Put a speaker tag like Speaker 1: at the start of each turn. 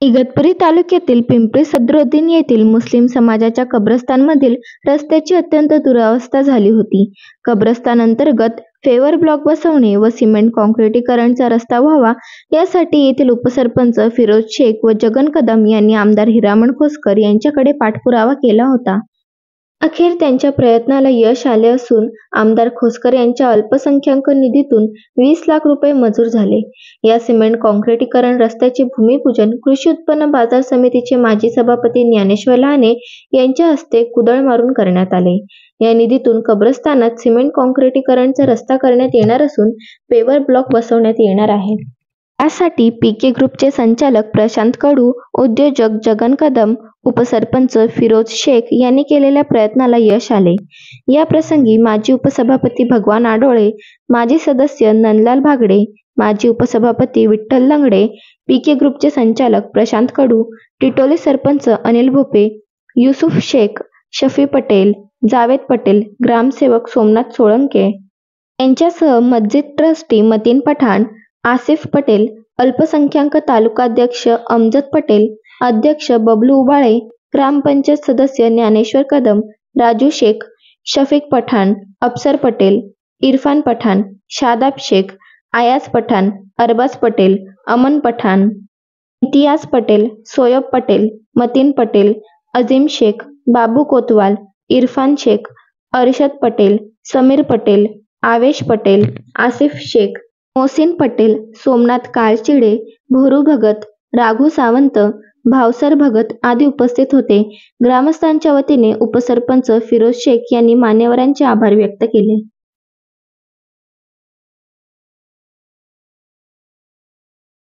Speaker 1: इगतपुरी तालुक्यातील पिंपरी सदरुद्दीन येथील मुस्लिम समाजाच्या कब्रस्तानमधील रस्त्याची अत्यंत दुरावस्था झाली होती. कब्रस्तान अंतर्गत फेवर ब्लॉक बसवणे व सिमेंट काँक्रिटीकरणचा रस्ता व्हावा यासाठी येथील उपसरपंच फिरोज शेख व जगन कदम यांनी आमदार हिरामण खोसकर यांच्याकडे पाठपुरावा केला होता. अखेर त्यांच्या प्रयत्नाला यश आले असून आमदार खोसकर यांच्या अल्पसंख्याक निधीतून 20 लाख रुपये मंजूर झाले. या सिमेंट काँक्रिटीकरण रस्त्याचे भूमिपूजन कृषी उत्पन्न बाजार समितीचे माजी सभापती ज्ञानेश्वर लहाने यांच्या हस्ते कुदळ मारून करण्यात आले. या निधीतून कब्रस्तानात सिमेंट काँक्रिटीकरणचा रस्ता करण्यात येणार असून पेवर ब्लॉक बसवण्यात येणार आहे. यासाठी पीके ग्रुपचे संचालक प्रशांत कडू, उद्योजक जगन कदम, उपसरपंच फिरोज शेख यांनी केलेल्या प्रयत्नाला यश आले. या प्रसंगी माजी उपसभापती भगवान आडोळे, माजी सदस्य नंदलाल भागडे, माजी उपसभापती विठ्ठल लंगडे, पीके ग्रुपचे संचालक प्रशांत कडू, टिटोली सरपंच अनिल भोपे, युसुफ शेख, शफी पटेल, जावेद पटेल, ग्रामसेवक सोमनाथ सोळंके यांच्यासह मस्जिद ट्रस्टी मतीन पठाण, आसिफ पटेल, अल्पसंख्याक तालुकाध्यक्ष अमजद पटेल, अध्यक्ष बबलू उबाळे, ग्रामपंचायत सदस्य ज्ञानेश्वर कदम, राजू शेख, शफीक पठाण, अफसर पटेल, इरफान पठाण, शादाब शेख, आयाज पठाण, अरबाज पटेल, अमन पठाण, इम्तियाज पटेल, सोयब पटेल, मतीन पटेल, अजीम शेख, बाबू कोतवाल, इरफान शेख, अरशद पटेल, समीर पटेल, आवेश पटेल, आसिफ शेख, मोहसिन पटेल, सोमनाथ काळचिडे, भोरू भगत, राघू सावंत, भावसर भगत आदी उपस्थित होते. ग्रामस्थांच्या वतीने उपसरपंच फिरोज शेख यांनी मान्यवरांचे आभार व्यक्त केले.